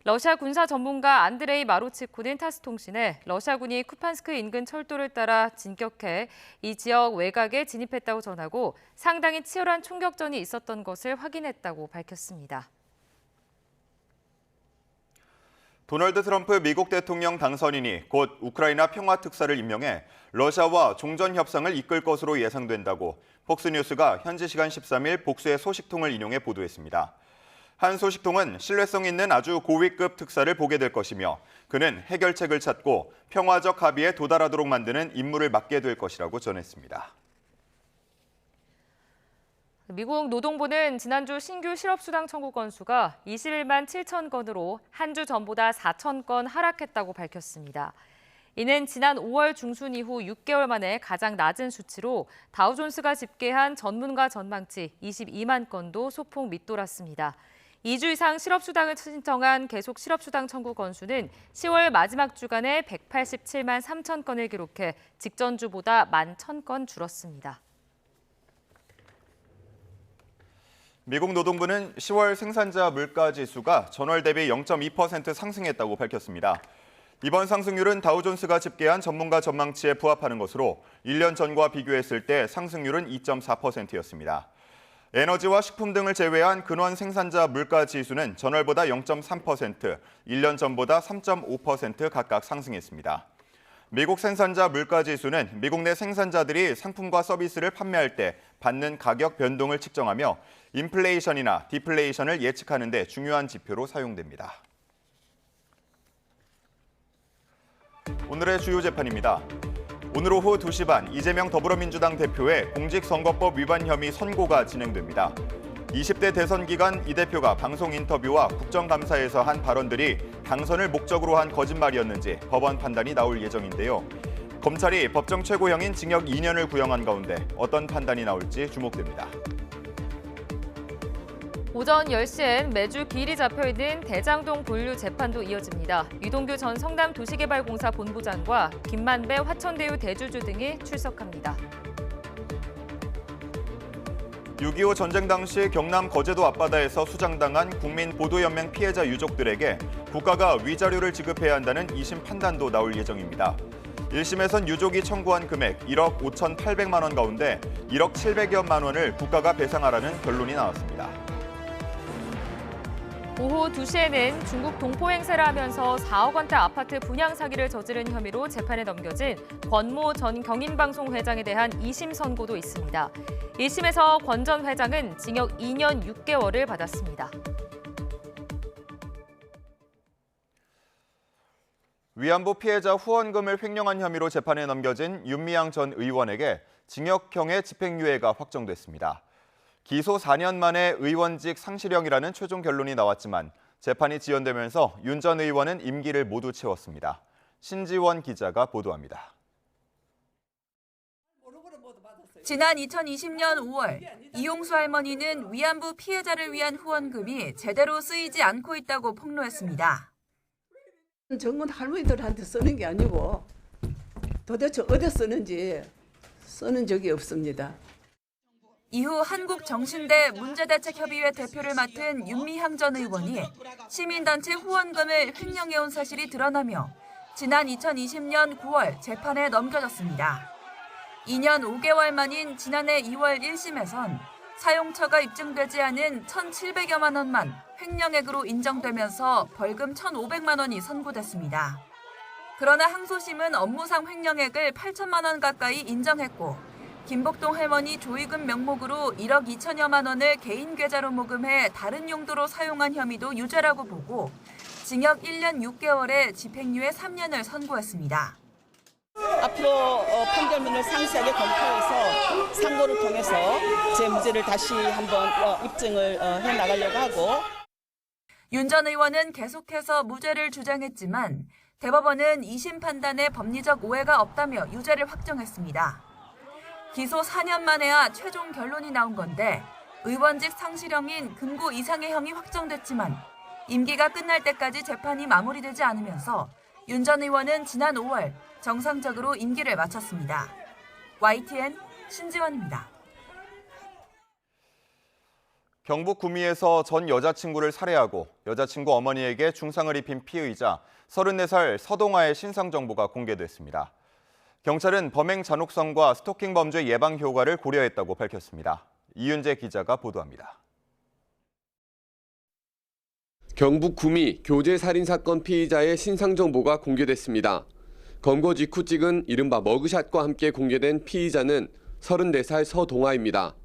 러시아 군사 전문가 안드레이 마로치코는 타스 통신에 러시아군이 쿠판스크 인근 철도를 따라 진격해 이 지역 외곽에 진입했다고 전하고 상당히 치열한 총격전이 있었던 것을 확인했다고 밝혔습니다. 도널드 트럼프 미국 대통령 당선인이 곧 우크라이나 평화특사를 임명해 러시아와 종전 협상을 이끌 것으로 예상된다고 폭스뉴스가 현지 시간 13일 복수의 소식통을 인용해 보도했습니다. 한 소식통은 신뢰성 있는 아주 고위급 특사를 보게 될 것이며 그는 해결책을 찾고 평화적 합의에 도달하도록 만드는 임무를 맡게 될 것이라고 전했습니다. 미국 노동부는 지난주 신규 실업수당 청구 건수가 21만 7천 건으로 한 주 전보다 4천 건 하락했다고 밝혔습니다. 이는 지난 5월 중순 이후 6개월 만에 가장 낮은 수치로 다우존스가 집계한 전문가 전망치 22만 건도 소폭 밑돌았습니다. 2주 이상 실업수당을 신청한 계속 실업수당 청구 건수는 10월 마지막 주간에 187만 3천 건을 기록해 직전 주보다 11,000건 줄었습니다. 미국 노동부는 10월 생산자 물가 지수가 전월 대비 0.2% 상승했다고 밝혔습니다. 이번 상승률은 다우존스가 집계한 전문가 전망치에 부합하는 것으로 1년 전과 비교했을 때 상승률은 2.4%였습니다. 에너지와 식품 등을 제외한 근원 생산자 물가 지수는 전월보다 0.3%, 1년 전보다 3.5% 각각 상승했습니다. 미국 생산자 물가 지수는 미국 내 생산자들이 상품과 서비스를 판매할 때 받는 가격 변동을 측정하며 인플레이션이나 디플레이션을 예측하는 데 중요한 지표로 사용됩니다. 오늘의 주요 재판입니다. 오늘 오후 2시 반 이재명 더불어민주당 대표의 공직선거법 위반 혐의 선고가 진행됩니다. 20대 대선 기간 이 대표가 방송 인터뷰와 국정감사에서 한 발언들이 당선을 목적으로 한 거짓말이었는지 법원 판단이 나올 예정인데요. 검찰이 법정 최고형인 징역 2년을 구형한 가운데 어떤 판단이 나올지 주목됩니다. 오전 10시엔 매주 기일이 잡혀있는 대장동 본류 재판도 이어집니다. 유동규 전 성남도시개발공사 본부장과 김만배 화천대유 대주주 등이 출석합니다. 6.25 전쟁 당시 경남 거제도 앞바다에서 수장당한 국민보도연맹 피해자 유족들에게 국가가 위자료를 지급해야 한다는 2심 판단도 나올 예정입니다. 1심에선 유족이 청구한 금액 1억 5,800만 원 가운데 1억 700여만 원을 국가가 배상하라는 결론이 나왔습니다. 오후 2시에는 중국 동포 행세를 하면서 4억 원대 아파트 분양 사기를 저지른 혐의로 재판에 넘겨진 권모 전 경인방송 회장에 대한 2심 선고도 있습니다. 1심에서 권 전 회장은 징역 2년 6개월을 받았습니다. 위안부 피해자 후원금을 횡령한 혐의로 재판에 넘겨진 윤미향 전 의원에게 징역형의 집행유예가 확정됐습니다. 기소 4년 만에 의원직 상실형이라는 최종 결론이 나왔지만 재판이 지연되면서 윤 전 의원은 임기를 모두 채웠습니다. 신지원 기자가 보도합니다. 지난 2020년 5월 이용수 할머니는 위안부 피해자를 위한 후원금이 제대로 쓰이지 않고 있다고 폭로했습니다. 정권 할머니들한테 쓰는 게 아니고 도대체 어디 쓰는지 쓰는 적이 없습니다. 이후 한국정신대 문제대책협의회 대표를 맡은 윤미향 전 의원이 시민단체 후원금을 횡령해온 사실이 드러나며 지난 2020년 9월 재판에 넘겨졌습니다. 2년 5개월 만인 지난해 2월 1심에선 사용처가 입증되지 않은 1,700여만 원만 횡령액으로 인정되면서 벌금 1,500만 원이 선고됐습니다. 그러나 항소심은 업무상 횡령액을 8천만 원 가까이 인정했고 김복동 할머니 조의금 명목으로 1억 2천여만 원을 개인 계좌로 모금해 다른 용도로 사용한 혐의도 유죄라고 보고 징역 1년 6개월에 집행유예 3년을 선고했습니다. 앞으로 판결문을 상세하게 검토해서 상고를 통해서 제 무죄를 다시 한번 입증을 해나가려고 하고 윤 전 의원은 계속해서 무죄를 주장했지만 대법원은 2심 판단에 법리적 오해가 없다며 유죄를 확정했습니다. 기소 4년 만에야 최종 결론이 나온 건데 의원직 상실형인 금고 이상의 형이 확정됐지만 임기가 끝날 때까지 재판이 마무리되지 않으면서 윤 전 의원은 지난 5월 정상적으로 임기를 마쳤습니다. YTN 신지원입니다. 경북 구미에서 전 여자친구를 살해하고 여자친구 어머니에게 중상을 입힌 피의자 34살 서동아의 신상 정보가 공개됐습니다. 경찰은 범행 잔혹성과 스토킹 범죄 예방 효과를 고려했다고 밝혔습니다. 이윤재 기자가 보도합니다. 경북 구미 교제 살인 사건 피의자의 신상 정보가 공개됐습니다. 검거 직후 찍은 이른바 머그샷과 함께 공개된 피의자는 34살 서동아입니다.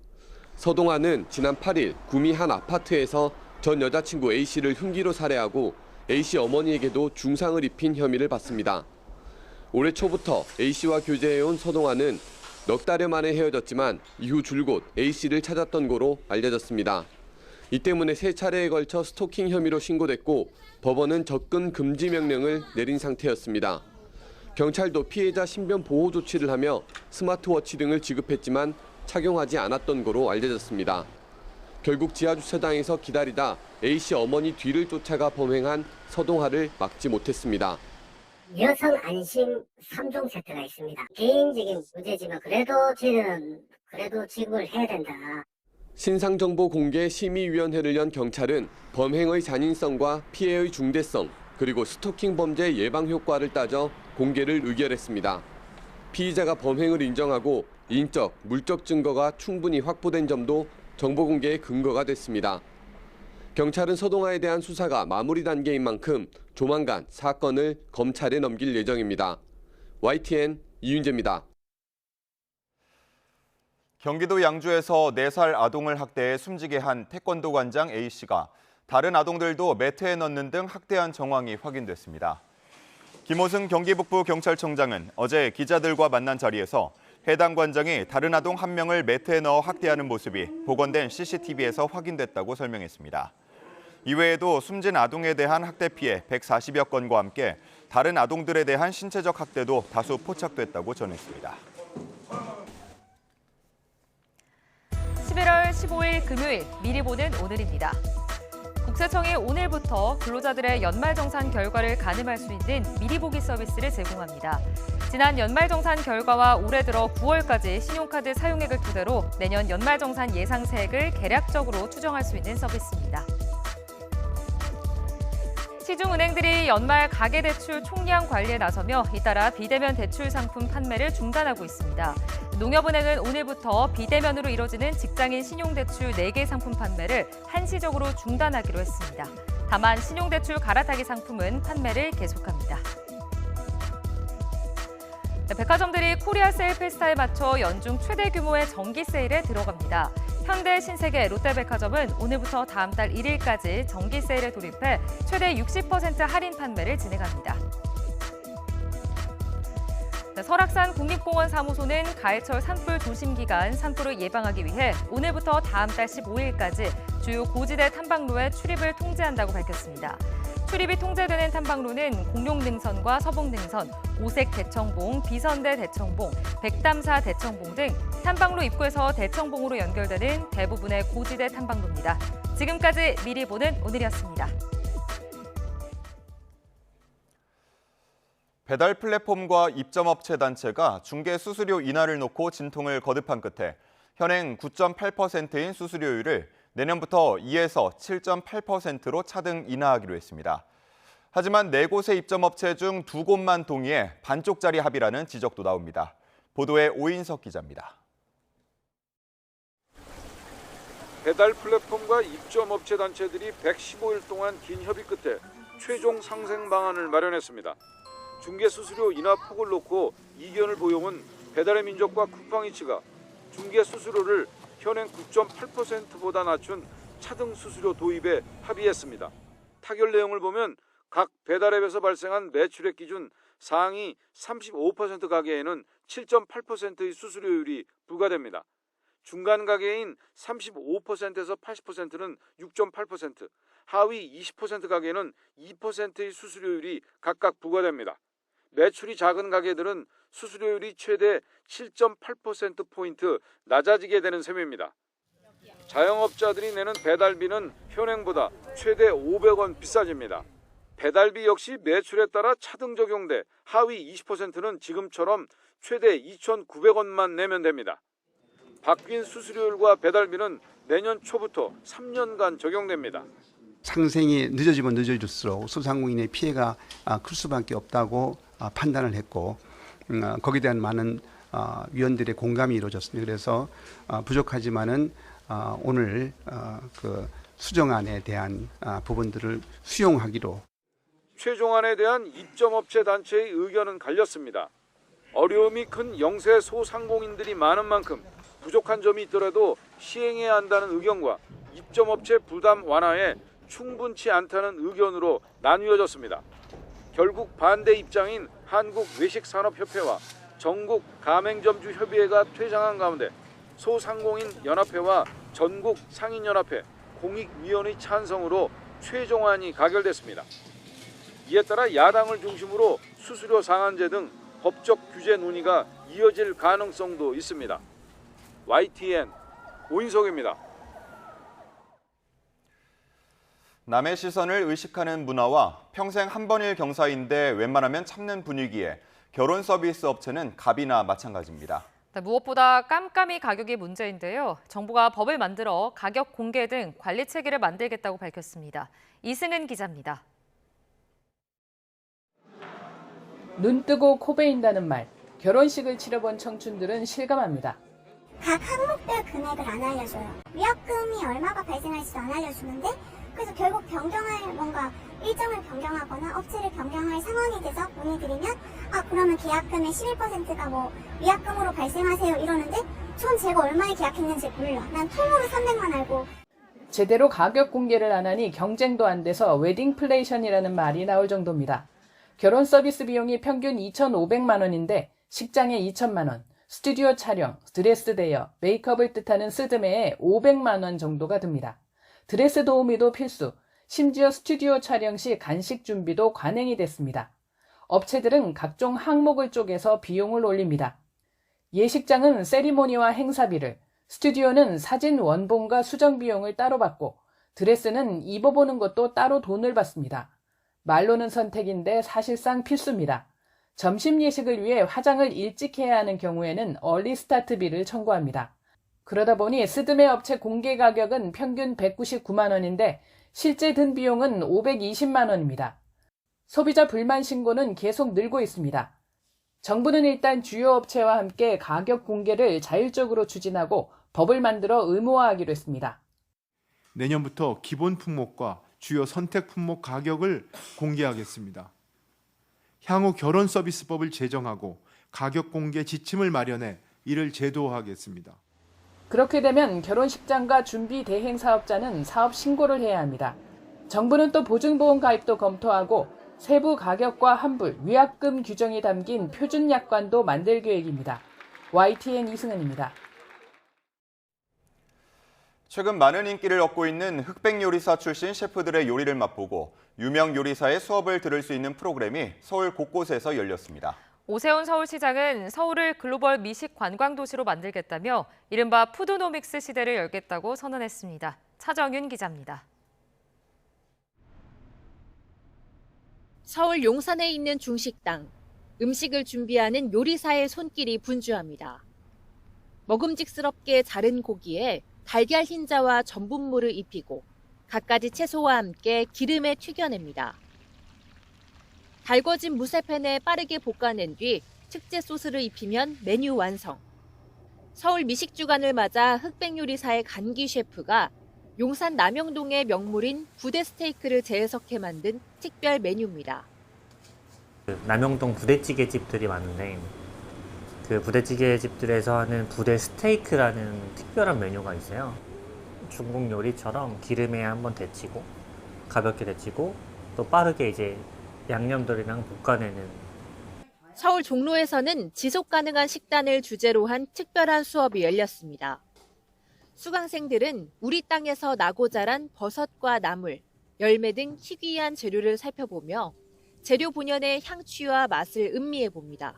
서동아는 지난 8일 구미 한 아파트에서 전 여자친구 A씨를 흉기로 살해하고 A씨 어머니에게도 중상을 입힌 혐의를 받습니다. 올해 초부터 A씨와 교제해온 서동아는 넉 달여 만에 헤어졌지만 이후 줄곧 A씨를 찾았던 거로 알려졌습니다. 이 때문에 3차례에 걸쳐 스토킹 혐의로 신고됐고 법원은 접근 금지 명령을 내린 상태였습니다. 경찰도 피해자 신변 보호 조치를 하며 스마트워치 등을 지급했지만 착용하지 않았던 거로 알려졌습니다. 결국 지하주차장에서 기다리다 A씨 어머니 뒤를 쫓아가 범행한 서동아를 막지 못했습니다. 여성 안심 3종 세트가 있습니다. 개인적인 문제지만 그래도 저희는 지급을 해야 된다. 신상정보 공개 심의위원회를 연 경찰은 범행의 잔인성과 피해의 중대성, 그리고 스토킹 범죄 예방 효과를 따져 공개를 의결했습니다. 피의자가 범행을 인정하고 인적, 물적 증거가 충분히 확보된 점도 정보 공개의 근거가 됐습니다. 경찰은 서동아에 대한 수사가 마무리 단계인 만큼 조만간 사건을 검찰에 넘길 예정입니다. YTN 이윤재입니다. 경기도 양주에서 4살 아동을 학대해 숨지게 한 태권도 관장 A씨가 다른 아동들도 매트에 넣는 등 학대한 정황이 확인됐습니다. 김호승 경기북부 경찰청장은 어제 기자들과 만난 자리에서 해당 관장이 다른 아동 1명을 매트에 넣어 학대하는 모습이 복원된 CCTV에서 확인됐다고 설명했습니다. 이외에도 숨진 아동에 대한 학대 피해 140여 건과 함께 다른 아동들에 대한 신체적 학대도 다수 포착됐다고 전했습니다. 11월 15일 금요일 미리 보는 오늘입니다. 국세청이 오늘부터 근로자들의 연말정산 결과를 가늠할 수 있는 미리 보기 서비스를 제공합니다. 지난 연말정산 결과와 올해 들어 9월까지 신용카드 사용액을 토대로 내년 연말정산 예상 세액을 개략적으로 추정할 수 있는 서비스입니다. 시중은행들이 연말 가계대출 총량 관리에 나서며 잇따라 비대면 대출 상품 판매를 중단하고 있습니다. 농협은행은 오늘부터 비대면으로 이뤄지는 직장인 신용대출 4개 상품 판매를 한시적으로 중단하기로 했습니다. 다만 신용대출 갈아타기 상품은 판매를 계속합니다. 백화점들이 코리아 세일 페스타에 맞춰 연중 최대 규모의 정기 세일에 들어갑니다. 현대, 신세계, 롯데백화점은 오늘부터 다음 달 1일까지 정기 세일에 돌입해 최대 60% 할인 판매를 진행합니다. 설악산 국립공원 사무소는 가을철 산불 조심 기간 산불을 예방하기 위해 오늘부터 다음 달 15일까지 주요 고지대 탐방로에 출입을 통제한다고 밝혔습니다. 출입이 통제되는 탐방로는 공룡능선과 서봉능선, 오색 대청봉, 비선대 대청봉, 백담사 대청봉 등 탐방로 입구에서 대청봉으로 연결되는 대부분의 고지대 탐방로입니다. 지금까지 미리 보는 오늘이었습니다. 배달 플랫폼과 입점업체 단체가 중개 수수료 인하를 놓고 진통을 거듭한 끝에 현행 9.8%인 수수료율을 내년부터 2에서 7.8%로 차등 인하하기로 했습니다. 하지만 4곳의 입점업체 중 2곳만 동의해 반쪽짜리 합의라는 지적도 나옵니다. 보도에 오인석 기자입니다. 배달 플랫폼과 입점업체 단체들이 115일 동안 긴 협의 끝에 최종 상생 방안을 마련했습니다. 중개수수료 인하 폭을 놓고 이견을 보여온 배달의 민족과 쿠팡이츠가 중개수수료를 현행 9.8%보다 낮춘 차등 수수료 도입에 합의했습니다. 타결 내용을 보면 각 배달앱에서 발생한 매출액 기준 상위 35% 가게에는 7.8%의 수수료율이 부과됩니다. 중간 가게인 35%에서 80%는 6.8%, 하위 20% 가게는 2%의 수수료율이 각각 부과됩니다. 매출이 작은 가게들은 수수료율이 최대 7.8%포인트 낮아지게 되는 셈입니다. 자영업자들이 내는 배달비는 현행보다 최대 500원 비싸집니다. 배달비 역시 매출에 따라 차등 적용돼 하위 20%는 지금처럼 최대 2,900원만 내면 됩니다. 바뀐 수수료율과 배달비는 내년 초부터 3년간 적용됩니다. 상생이 늦어지면 늦어질수록 소상공인의 피해가 클 수밖에 없다고 판단을 했고 거기에 대한 많은 위원들의 공감이 이루어졌습니다. 그래서 부족하지만은 오늘 그 수정안에 대한 부분들을 수용하기로. 최종안에 대한 입점업체 단체의 의견은 갈렸습니다. 어려움이 큰 영세 소상공인들이 많은 만큼 부족한 점이 있더라도 시행해야 한다는 의견과 입점업체 부담 완화에 충분치 않다는 의견으로 나뉘어졌습니다. 결국 반대 입장인 한국외식산업협회와 전국 가맹점주 협의회가 퇴장한 가운데 소상공인 연합회와 전국 상인연합회, 공익위원회 찬성으로 최종안이 가결됐습니다. 이에 따라 야당을 중심으로 수수료 상한제 등 법적 규제 논의가 이어질 가능성도 있습니다. YTN 오인석입니다. 남의 시선을 의식하는 문화와 평생 한 번일 경사인데 웬만하면 참는 분위기에 결혼 서비스 업체는 갑이나 마찬가지입니다. 무엇보다 깜깜이 가격이 문제인데요. 정부가 법을 만들어 가격 공개 등 관리 체계를 만들겠다고 밝혔습니다. 이승은 기자입니다. 눈 뜨고 코 베인다는 말. 결혼식을 치러본 청춘들은 실감합니다. 각 항목별 금액을 안 알려줘요. 위약금이 얼마가 발생할지도 안 알려주는데 그래서 결국 변경할 뭔가 일정을 변경하거나 업체를 변경할 상황이 돼서 문의드리면 그러면 계약금의 11%가 뭐 위약금으로 발생하세요 이러는데 전 제가 얼마에 계약했는지 몰라. 난 통으로 300만 알고. 제대로 가격 공개를 안 하니 경쟁도 안 돼서 웨딩플레이션이라는 말이 나올 정도입니다. 결혼 서비스 비용이 평균 2,500만 원인데 식장에 2천만 원, 스튜디오 촬영, 드레스 대여, 메이크업을 뜻하는 스드메에 500만 원 정도가 듭니다. 드레스 도우미도 필수, 심지어 스튜디오 촬영 시 간식 준비도 관행이 됐습니다. 업체들은 각종 항목을 쪼개서 비용을 올립니다. 예식장은 세리모니와 행사비를, 스튜디오는 사진 원본과 수정 비용을 따로 받고, 드레스는 입어보는 것도 따로 돈을 받습니다. 말로는 선택인데 사실상 필수입니다. 점심 예식을 위해 화장을 일찍 해야 하는 경우에는 얼리 스타트비를 청구합니다. 그러다 보니 스드메 업체 공개 가격은 평균 199만 원인데 실제 든 비용은 520만 원입니다. 소비자 불만 신고는 계속 늘고 있습니다. 정부는 일단 주요 업체와 함께 가격 공개를 자율적으로 추진하고 법을 만들어 의무화하기로 했습니다. 내년부터 기본 품목과 주요 선택 품목 가격을 공개하겠습니다. 향후 결혼 서비스법을 제정하고 가격 공개 지침을 마련해 이를 제도화하겠습니다. 그렇게 되면 결혼식장과 준비 대행 사업자는 사업 신고를 해야 합니다. 정부는 또 보증보험 가입도 검토하고 세부 가격과 환불, 위약금 규정이 담긴 표준 약관도 만들 계획입니다. YTN 이승은입니다. 최근 많은 인기를 얻고 있는 흑백 요리사 출신 셰프들의 요리를 맛보고 유명 요리사의 수업을 들을 수 있는 프로그램이 서울 곳곳에서 열렸습니다. 오세훈 서울시장은 서울을 글로벌 미식 관광 도시로 만들겠다며 이른바 푸드노믹스 시대를 열겠다고 선언했습니다. 차정윤 기자입니다. 서울 용산에 있는 중식당. 음식을 준비하는 요리사의 손길이 분주합니다. 먹음직스럽게 자른 고기에 달걀 흰자와 전분물을 입히고 갖가지 채소와 함께 기름에 튀겨냅니다. 달궈진 무쇠팬에 빠르게 볶아낸 뒤 특제 소스를 입히면 메뉴 완성. 서울 미식주간을 맞아 흑백 요리사의 간기 셰프가 용산 남영동의 명물인 부대 스테이크를 재해석해 만든 특별 메뉴입니다. 남영동 부대찌개 집들이 많은데 그 부대찌개 집들에서 하는 부대 스테이크라는 특별한 메뉴가 있어요. 중국 요리처럼 기름에 한번 데치고 가볍게 데치고 또 빠르게 이제 양념들이랑 볶아내는. 서울 종로에서는 지속 가능한 식단을 주제로 한 특별한 수업이 열렸습니다. 수강생들은 우리 땅에서 나고 자란 버섯과 나물, 열매 등 희귀한 재료를 살펴보며 재료 본연의 향취와 맛을 음미해 봅니다.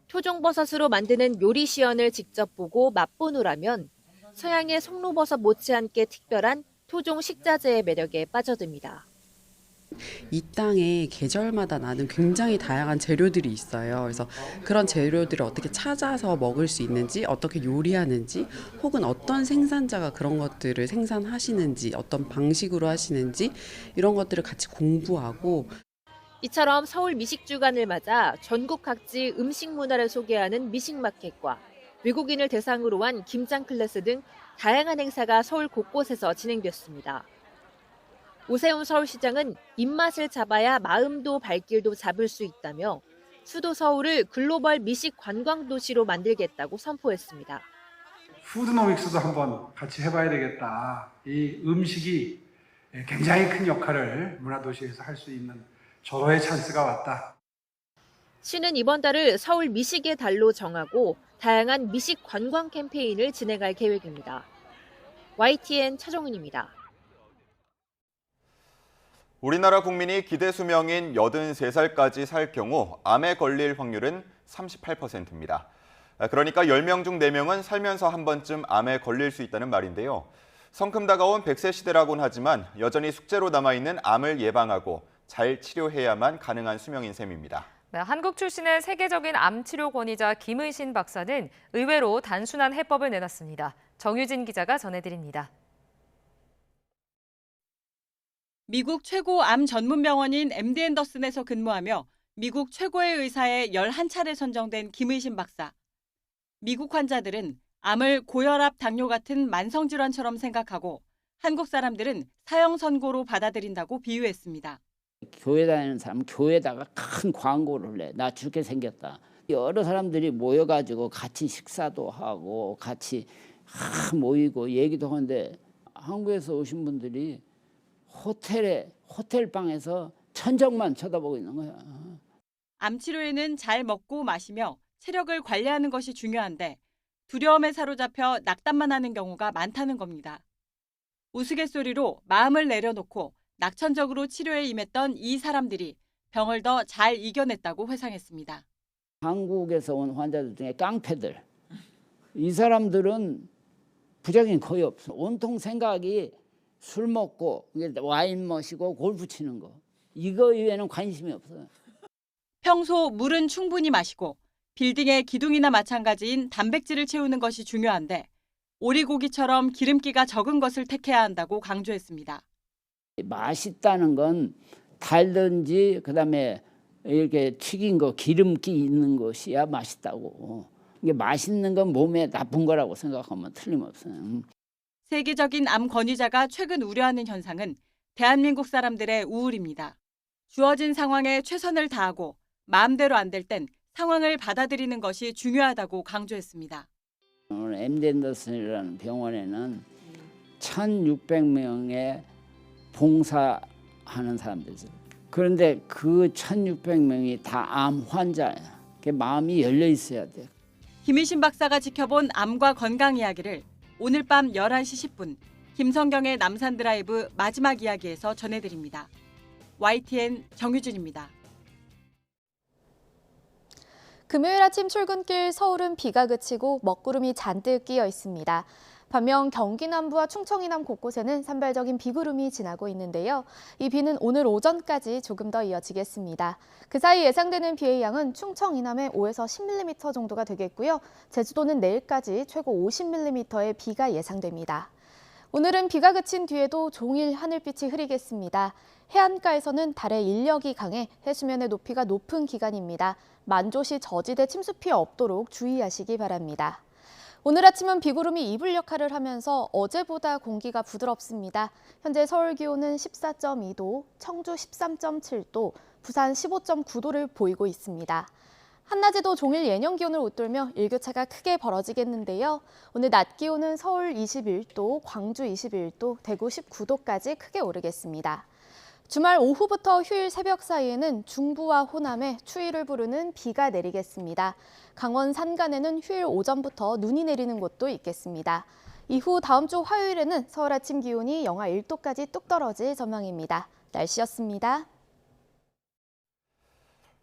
토종버섯으로 만드는 요리 시연을 직접 보고 맛보느라면 서양의 송로버섯 못지않게 특별한 토종 식자재의 매력에 빠져듭니다. 이 땅에 계절마다 나는 굉장히 다양한 재료들이 있어요. 그래서 그런 재료들을 어떻게 찾아서 먹을 수 있는지, 어떻게 요리하는지, 혹은 어떤 생산자가 그런 것들을 생산하시는지, 어떤 방식으로 하시는지 이런 것들을 같이 공부하고. 이처럼 서울 미식주간을 맞아 전국 각지 음식 문화를 소개하는 미식마켓과 외국인을 대상으로 한 김장 클래스 등 다양한 행사가 서울 곳곳에서 진행됐습니다. 오세훈 서울시장은 입맛을 잡아야 마음도 발길도 잡을 수 있다며 수도 서울을 글로벌 미식 관광 도시로 만들겠다고 선포했습니다. 푸드노믹스도 한번 같이 해봐야 되겠다. 이 음식이 굉장히 큰 역할을 문화도시에서 할 수 있는 절호의 찬스가 왔다. 시는 이번 달을 서울 미식의 달로 정하고 다양한 미식 관광 캠페인을 진행할 계획입니다. YTN 차정은입니다. 우리나라 국민이 기대 수명인 83살까지 살 경우 암에 걸릴 확률은 38%입니다. 그러니까 10명 중 4명은 살면서 한 번쯤 암에 걸릴 수 있다는 말인데요. 성큼 다가온 100세 시대라고는 하지만 여전히 숙제로 남아있는 암을 예방하고 잘 치료해야만 가능한 수명인 셈입니다. 네, 한국 출신의 세계적인 암 치료 권위자 김의신 박사는 의외로 단순한 해법을 내놨습니다. 정유진 기자가 전해드립니다. 미국 최고 암 전문 병원인 MD 앤더슨에서 근무하며 미국 최고의 의사에 11차례 선정된 김의신 박사. 미국 환자들은 암을 고혈압, 당뇨 같은 만성질환처럼 생각하고 한국 사람들은 사형 선고로 받아들인다고 비유했습니다. 교회 다니는 사람은 교회에다가 큰 광고를 내. 나 죽게 생겼다. 여러 사람들이 모여가지고 같이 식사도 하고 같이 모이고 얘기도 하는데 한국에서 오신 분들이 호텔 방에서 천정만 쳐다보고 있는 거야. 암 치료에는 잘 먹고 마시며 체력을 관리하는 것이 중요한데 두려움에 사로잡혀 낙담만 하는 경우가 많다는 겁니다. 우스갯소리로 마음을 내려놓고 낙천적으로 치료에 임했던 이 사람들이 병을 더 잘 이겨냈다고 회상했습니다. 한국에서 온 환자들 중에 깡패들. 이 사람들은 부작용이 거의 없어. 온통 생각이 술 먹고 와인 마시고 골프 치는 거. 이거 이외에는 관심이 없어요. 평소 물은 충분히 마시고 빌딩의 기둥이나 마찬가지인 단백질을 채우는 것이 중요한데 오리고기처럼 기름기가 적은 것을 택해야 한다고 강조했습니다. 맛있다는 건 달든지 그다음에 이렇게 튀긴 거 기름기 있는 것이야 맛있다고. 이게 맛있는 건 몸에 나쁜 거라고 생각하면 틀림없어요. 세계적인 암 권위자가 최근 우려하는 현상은 대한민국 사람들의 우울입니다. 주어진 상황에 최선을 다하고 마음대로 안 될 땐 상황을 받아들이는 것이 중요하다고 강조했습니다. 오늘 MD 앤더슨이라는 병원에는 1,600명의 봉사하는 사람들이죠. 그런데 그 1,600명이 다 암 환자야. 마음이 열려 있어야 돼. 김의신 박사가 지켜본 암과 건강 이야기를 오늘 밤 11시 10분 김성경의 남산 드라이브 마지막 이야기에서 전해드립니다. YTN 정유진입니다. 금요일 아침 출근길 서울은 비가 그치고 먹구름이 잔뜩 끼어 있습니다. 반면 경기 남부와 충청 이남 곳곳에는 산발적인 비구름이 지나고 있는데요. 이 비는 오늘 오전까지 조금 더 이어지겠습니다. 그 사이 예상되는 비의 양은 충청 이남에 5에서 10mm 정도가 되겠고요. 제주도는 내일까지 최고 50mm의 비가 예상됩니다. 오늘은 비가 그친 뒤에도 종일 하늘빛이 흐리겠습니다. 해안가에서는 달의 인력이 강해 해수면의 높이가 높은 기간입니다. 만조시 저지대 침수 피해 없도록 주의하시기 바랍니다. 오늘 아침은 비구름이 이불 역할을 하면서 어제보다 공기가 부드럽습니다. 현재 서울 기온은 14.2도, 청주 13.7도, 부산 15.9도를 보이고 있습니다. 한낮에도 종일 예년 기온을 웃돌며 일교차가 크게 벌어지겠는데요. 오늘 낮 기온은 서울 21도, 광주 21도, 대구 19도까지 크게 오르겠습니다. 주말 오후부터 휴일 새벽 사이에는 중부와 호남에 추위를 부르는 비가 내리겠습니다. 강원 산간에는 휴일 오전부터 눈이 내리는 곳도 있겠습니다. 이후 다음 주 화요일에는 서울 아침 기온이 영하 1도까지 뚝 떨어질 전망입니다. 날씨였습니다.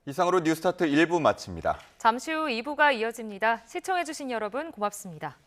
이상으로 뉴스타트 1부 마칩니다. 잠시 후 2부가 이어집니다. 시청해주신 여러분 고맙습니다.